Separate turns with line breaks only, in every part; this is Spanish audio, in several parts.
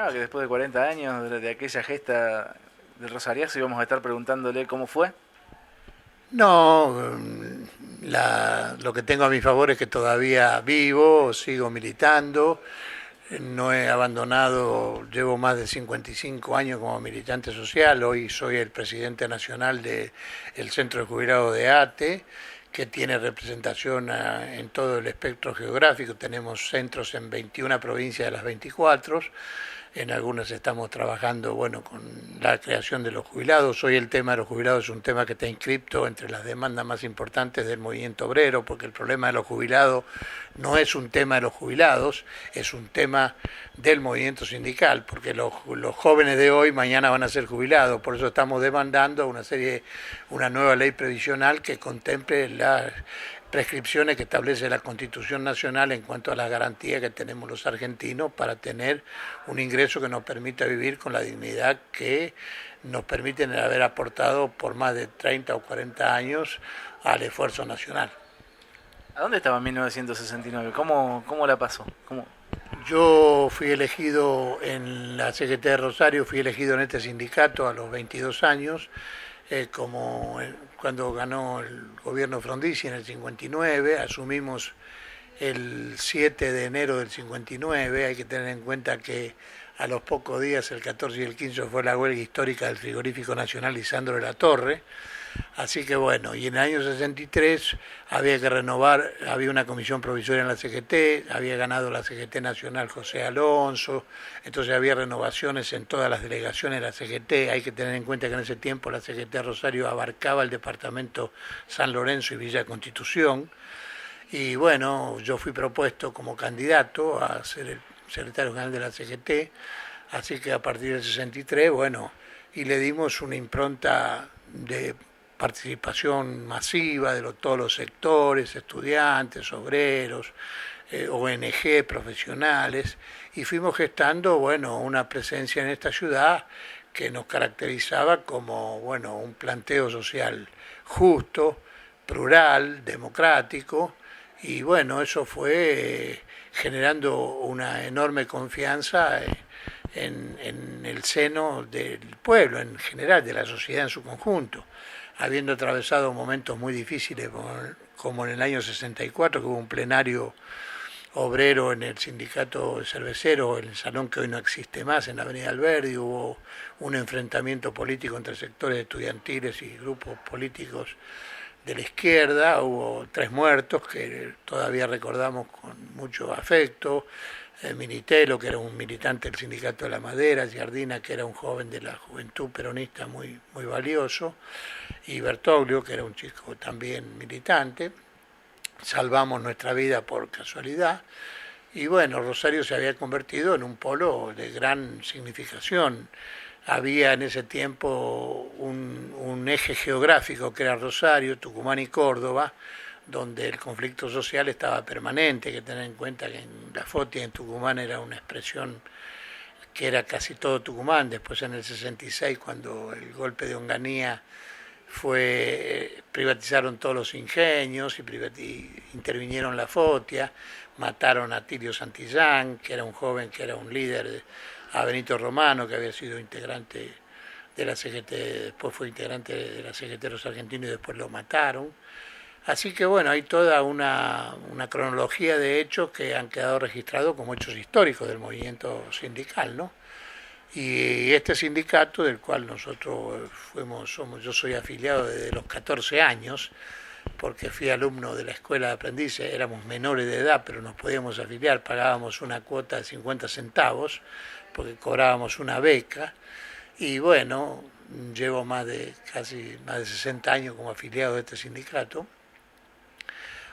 imaginaba que después de 40 años de aquella gesta del Rosariazo íbamos a estar preguntándole cómo fue.
No, lo que tengo a mi favor es que todavía vivo, sigo militando, no he abandonado, llevo más de 55 años como militante social, hoy soy el presidente nacional del Centro de Jubilados de ATE, que tiene representación en todo el espectro geográfico, tenemos centros en 21 provincias de las 24. En algunas estamos trabajando, bueno, con la creación de los jubilados. Hoy el tema de los jubilados es un tema que está inscripto entre las demandas más importantes del movimiento obrero, porque el problema de los jubilados no es un tema de los jubilados, es un tema del movimiento sindical, porque los jóvenes de hoy mañana van a ser jubilados. Por eso estamos demandando una nueva ley previsional que contemple las prescripciones que establece la Constitución Nacional en cuanto a las garantías que tenemos los argentinos para tener un ingreso que nos permita vivir con la dignidad que nos permiten haber aportado por más de 30 o 40 años al esfuerzo nacional.
¿A dónde estaba en 1969? ¿Cómo la pasó?
Yo fui elegido en la CGT de Rosario, fui elegido en este sindicato a los 22 años, cuando ganó el gobierno Frondizi en el 59, asumimos el 7 de enero del 59, hay que tener en cuenta que a los pocos días, el 14 y el 15, fue la huelga histórica del Frigorífico Nacional Lisandro de la Torre. Así que bueno, y en el año 63 había que renovar, había una comisión provisoria en la CGT, había ganado la CGT Nacional José Alonso, entonces había renovaciones en todas las delegaciones de la CGT. Hay que tener en cuenta que en ese tiempo la CGT Rosario abarcaba el departamento San Lorenzo y Villa Constitución, y bueno, yo fui propuesto como candidato a ser el secretario general de la CGT, así que a partir del 63, bueno, y le dimos una impronta de participación masiva de todos los sectores, estudiantes, obreros, ONG, profesionales, y fuimos gestando, bueno, una presencia en esta ciudad que nos caracterizaba como, bueno, un planteo social justo, plural, democrático, y bueno, eso fue generando una enorme confianza en el seno del pueblo en general, de la sociedad en su conjunto, habiendo atravesado momentos muy difíciles como en el año 64, que hubo un plenario obrero en el sindicato cervecero, en el salón que hoy no existe más, en la Avenida Alberdi, hubo un enfrentamiento político entre sectores estudiantiles y grupos políticos de la izquierda, hubo 3 muertos que todavía recordamos con mucho afecto, Minitelo, que era un militante del Sindicato de la Madera, Giardina, que era un joven de la juventud peronista muy valioso, y Bertoglio, que era un chico también militante. Salvamos nuestra vida por casualidad, y bueno, Rosario se había convertido en un polo de gran significación. Había en ese tiempo un eje geográfico que era Rosario, Tucumán y Córdoba, donde el conflicto social estaba permanente. Hay que tener en cuenta que en la FOTI en Tucumán era una expresión que era casi todo Tucumán. Después en el 66, cuando el golpe de Onganía privatizaron todos los ingenios y intervinieron la FOTIA, mataron a Tilio Santillán, que era un joven, que era un líder, a Benito Romano, que había sido integrante de la CGT, después fue integrante de la CGT de los argentinos y después lo mataron. Así que bueno, hay toda una cronología de hechos que han quedado registrados como hechos históricos del movimiento sindical, ¿no? Y este sindicato, del cual nosotros yo soy afiliado desde los 14 años, porque fui alumno de la escuela de aprendices, éramos menores de edad, pero nos podíamos afiliar, pagábamos una cuota de 50 centavos, porque cobrábamos una beca, y bueno, llevo casi más de 60 años como afiliado de este sindicato.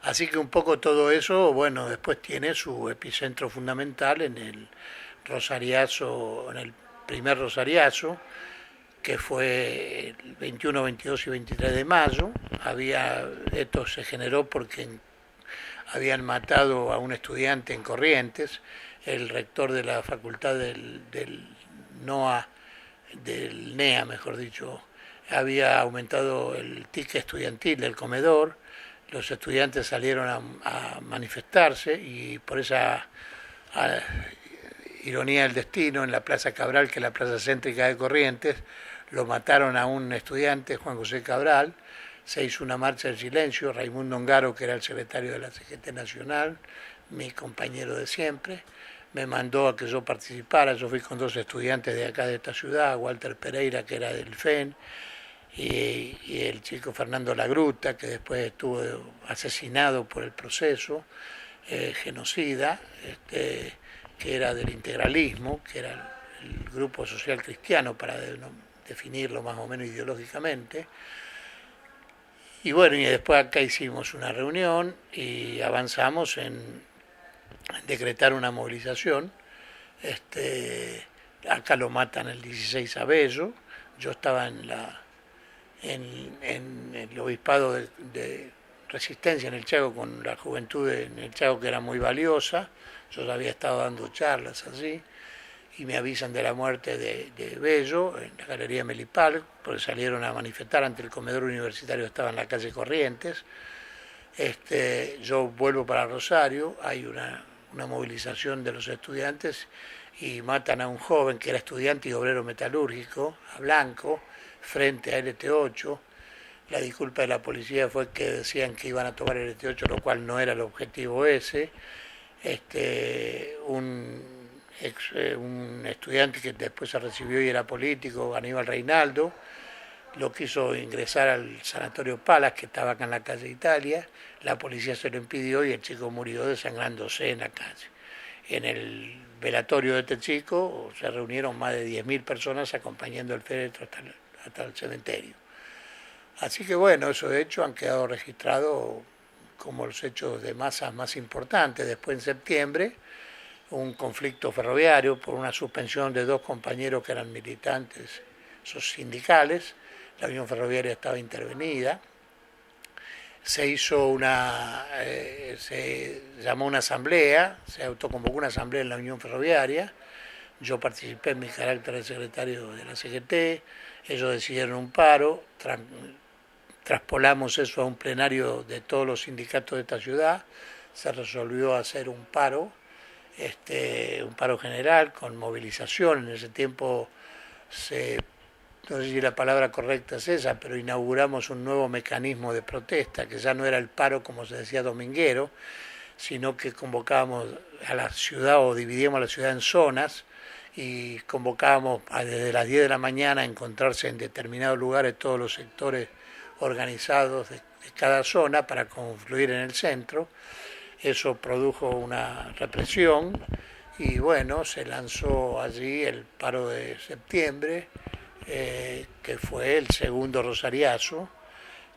Así que un poco todo eso, bueno, después tiene su epicentro fundamental en el Rosariazo, en el primer Rosariazo, que fue el 21, 22 y 23 de mayo. Esto se generó porque habían matado a un estudiante en Corrientes, el rector de la facultad del NOA, del NEA, mejor dicho, había aumentado el ticket estudiantil del comedor. Los estudiantes salieron a manifestarse y por esa ironía del destino, en la Plaza Cabral, que es la plaza céntrica de Corrientes, lo mataron a un estudiante, Juan José Cabral. Se hizo una marcha del silencio. Raimundo Ongaro, que era el secretario de la CGT Nacional, mi compañero de siempre, me mandó a que yo participara. Yo fui con 2 estudiantes de acá de esta ciudad, Walter Pereira, que era del FEN, y el chico Fernando Lagruta, que después estuvo asesinado por el proceso, genocida, que era del integralismo, que era el grupo social cristiano, para definirlo más o menos ideológicamente. Y bueno, y después acá hicimos una reunión y avanzamos en decretar una movilización. Acá lo matan el 16 a Bello. Yo estaba en el obispado de Resistencia en el Chaco, con la juventud en el Chaco, que era muy valiosa. Yo ya había estado dando charlas allí, y me avisan de la muerte de Bello en la Galería Melipal, porque salieron a manifestar ante el comedor universitario, estaba en la calle Corrientes. Yo vuelvo para Rosario, hay una movilización de los estudiantes y matan a un joven que era estudiante y obrero metalúrgico, a Blanco, frente a LT8. La disculpa de la policía fue que decían que iban a tomar el LT8, lo cual no era el objetivo ese. Un estudiante que después se recibió y era político, Aníbal Reinaldo, lo quiso ingresar al Sanatorio Palas, que estaba acá en la calle Italia. La policía se lo impidió y el chico murió desangrándose en la calle. En el velatorio de este chico se reunieron más de 10.000 personas acompañando el féretro hasta el cementerio. Así que bueno, esos hechos han quedado registrados como los hechos de masas más importantes. Después, en septiembre, un conflicto ferroviario por una suspensión de 2 compañeros que eran militantes sindicales. La Unión Ferroviaria estaba intervenida. Se llamó una asamblea, se autoconvocó una asamblea en la Unión Ferroviaria. Yo participé en mi carácter de secretario de la CGT. Ellos decidieron un paro. Traspolamos eso a un plenario de todos los sindicatos de esta ciudad. Se resolvió hacer un paro general con movilización. En ese tiempo no sé si la palabra correcta es esa, pero inauguramos un nuevo mecanismo de protesta, que ya no era el paro como se decía dominguero, sino que convocábamos a la ciudad, o dividíamos a la ciudad en zonas, y convocábamos desde las 10 de la mañana a encontrarse en determinados lugares todos los sectores organizados de cada zona para confluir en el centro. Eso produjo una represión y bueno, se lanzó allí el paro de septiembre, que fue el segundo rosariazo,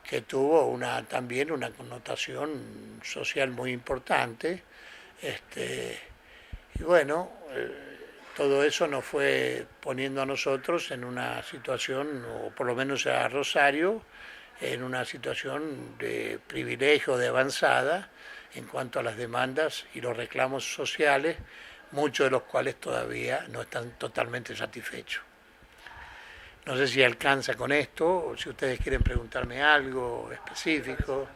que tuvo también una connotación social muy importante. Y bueno, todo eso nos fue poniendo a nosotros en una situación, o por lo menos a Rosario, en una situación de privilegio, de avanzada, en cuanto a las demandas y los reclamos sociales, muchos de los cuales todavía no están totalmente satisfechos. No sé si alcanza con esto, o si ustedes quieren preguntarme algo específico.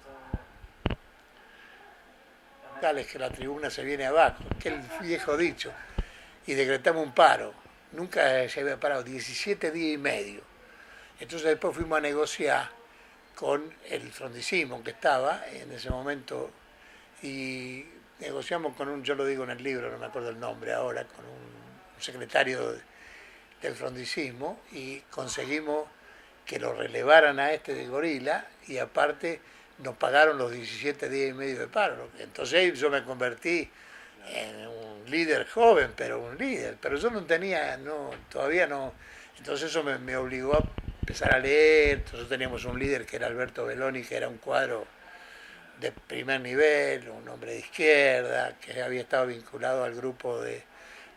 Dale, que la tribuna se viene abajo, que el viejo dicho. Y decretamos un paro. Nunca se había parado, 17 días y medio. Entonces después fuimos a negociar con el frondicismo que estaba en ese momento, y negociamos con yo lo digo en el libro, no me acuerdo el nombre ahora, con un secretario del frondicismo, y conseguimos que lo relevaran a de Gorila, y aparte nos pagaron los 17 días y medio de paro. Entonces yo me convertí en un líder joven, pero un líder, pero yo todavía no. Entonces eso me obligó a empezar a leer. Entonces teníamos un líder que era Alberto Belloni, que era un cuadro de primer nivel, un hombre de izquierda, que había estado vinculado al grupo de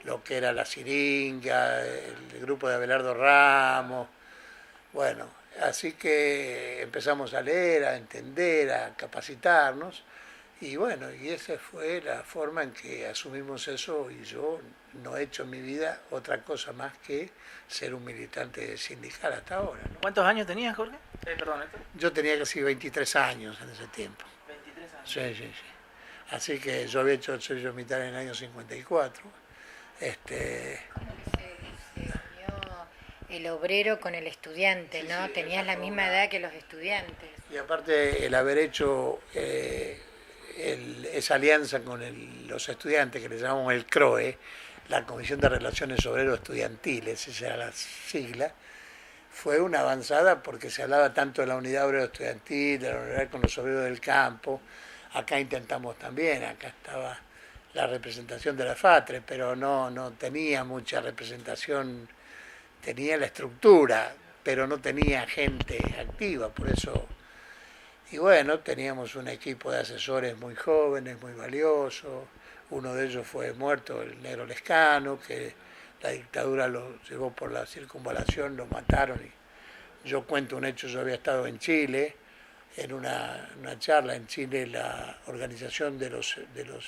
lo que era La Siringa, el grupo de Abelardo Ramos. Bueno, así que empezamos a leer, a entender, a capacitarnos, y bueno, y esa fue la forma en que asumimos eso, y yo no he hecho en mi vida otra cosa más que ser un militante sindical hasta ahora, ¿no?
¿Cuántos años tenías, Jorge? Perdón, Héctor.
Yo tenía casi 23 años en ese tiempo.
23 años.
Sí. Así que yo había hecho el servicio militar en el año 54, Este,
Como que se unió el obrero con el estudiante,
sí,
¿no?
sí,
Tenías
esa
la
fue
misma
una...
edad que los estudiantes.
Y aparte el haber hecho esa alianza con los estudiantes, que le llamamos el CROE, la Comisión de Relaciones Obrero Estudiantiles, esa era la sigla, fue una avanzada porque se hablaba tanto de la unidad obrero estudiantil, de la unidad con los obreros del campo. Acá intentamos también, acá estaba la representación de la FATRE, pero no tenía mucha representación, tenía la estructura, pero no tenía gente activa, por eso. Y bueno, teníamos un equipo de asesores muy jóvenes, muy valiosos. Uno de ellos fue muerto, el negro Lescano, que la dictadura lo llevó por la circunvalación, lo mataron. Y yo cuento un hecho, yo había estado en Chile, en una charla en Chile, la organización de los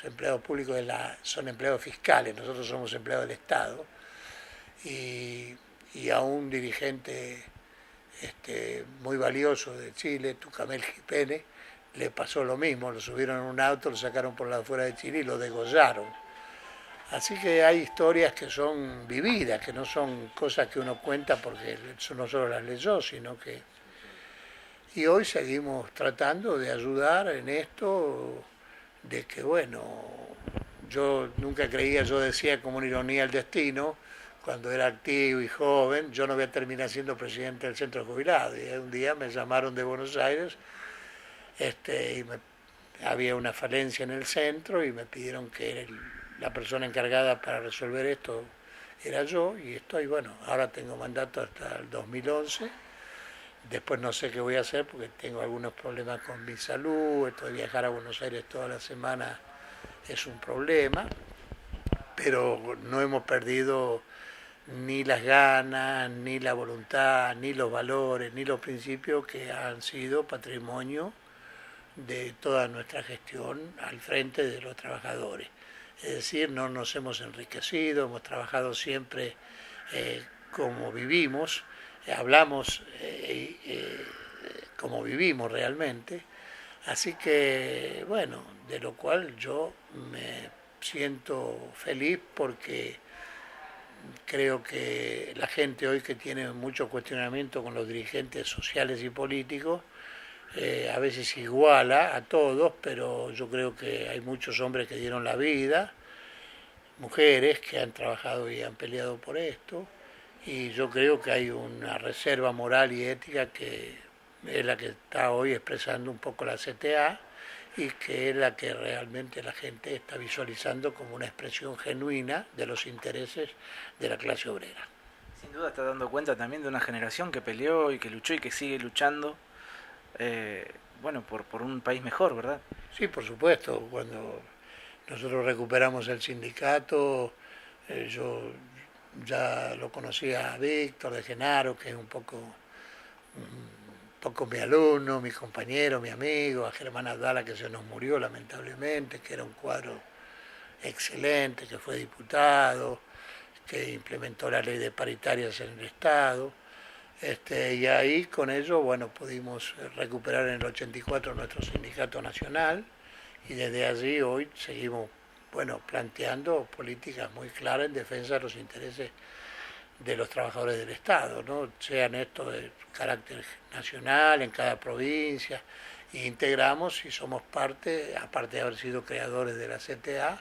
empleados públicos son empleados fiscales, nosotros somos empleados del Estado, y a un dirigente muy valioso de Chile, Tucamel Gipene, le pasó lo mismo, lo subieron en un auto, lo sacaron por la afuera de Chile y lo degollaron. Así que hay historias que son vividas, que no son cosas que uno cuenta porque no solo las leyó, sino que... Y hoy seguimos tratando de ayudar en esto, de que bueno, yo nunca creía, yo decía como una ironía el destino, cuando era activo y joven, yo no voy a terminar siendo presidente del centro de jubilados. Y un día me llamaron de Buenos Aires, había una falencia en el centro y me pidieron que la persona encargada para resolver esto era yo, y estoy, bueno, ahora tengo mandato hasta el 2011. Después no sé qué voy a hacer porque tengo algunos problemas con mi salud, esto de viajar a Buenos Aires toda la semana es un problema, pero no hemos perdido ni las ganas, ni la voluntad, ni los valores, ni los principios que han sido patrimonio de toda nuestra gestión al frente de los trabajadores. Es decir, no nos hemos enriquecido, hemos trabajado siempre como vivimos, hablamos como vivimos realmente. Así que, bueno, de lo cual yo me siento feliz porque creo que la gente hoy que tiene mucho cuestionamiento con los dirigentes sociales y políticos, a veces iguala a todos, pero yo creo que hay muchos hombres que dieron la vida, mujeres que han trabajado y han peleado por esto, y yo creo que hay una reserva moral y ética que es la que está hoy expresando un poco la CTA y que es la que realmente la gente está visualizando como una expresión genuina de los intereses de la clase obrera.
Sin duda está dando cuenta también de una generación que peleó y que luchó y que sigue luchando, eh, bueno, por un país mejor, ¿verdad?
Sí, por supuesto, cuando nosotros recuperamos el sindicato, yo ya lo conocía a Víctor de Genaro, que es un poco mi alumno, mi compañero, mi amigo, a Germán Abdala, que se nos murió lamentablemente, que era un cuadro excelente, que fue diputado, que implementó la ley de paritarias en el Estado. Y ahí con ello, bueno, pudimos recuperar en el 84 nuestro sindicato nacional y desde allí hoy seguimos, bueno, planteando políticas muy claras en defensa de los intereses de los trabajadores del Estado, ¿no? Sean estos de carácter nacional en cada provincia, e integramos y somos parte, aparte de haber sido creadores de la CTA,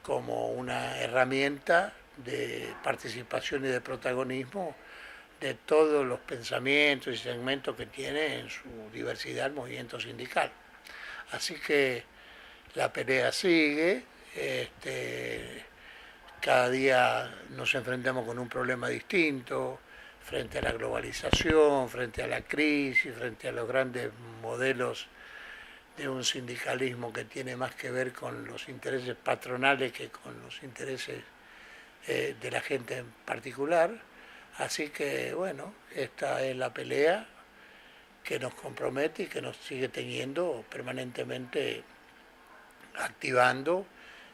como una herramienta de participación y de protagonismo de todos los pensamientos y segmentos que tiene en su diversidad el movimiento sindical. Así que la pelea sigue, cada día nos enfrentamos con un problema distinto, frente a la globalización, frente a la crisis, frente a los grandes modelos de un sindicalismo que tiene más que ver con los intereses patronales que con los intereses de la gente en particular. Así que, bueno, esta es la pelea que nos compromete y que nos sigue teniendo permanentemente activando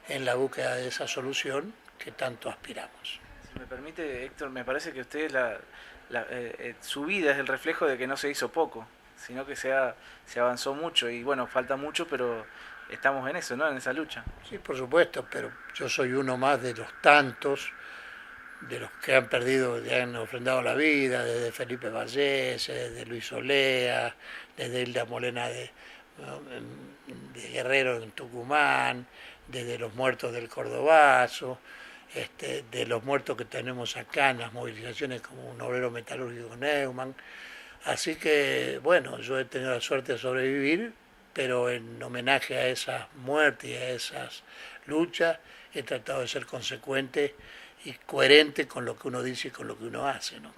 en la búsqueda de esa solución que tanto aspiramos.
Si me permite, Héctor, me parece que usted su vida es el reflejo de que no se hizo poco, sino que se avanzó mucho y bueno, falta mucho, pero estamos en eso, ¿no? En esa lucha.
Sí, por supuesto, pero yo soy uno más de los tantos, de los que han perdido, que han ofrendado la vida, desde Felipe Vallés, desde Luis Olea, desde Hilda Molena de Guerrero en Tucumán, desde los muertos del Cordobazo, de los muertos que tenemos acá en las movilizaciones como un obrero metalúrgico Neumann. Así que, bueno, yo he tenido la suerte de sobrevivir, pero en homenaje a esas muertes y a esas luchas he tratado de ser consecuente y coherente con lo que uno dice y con lo que uno hace, ¿no?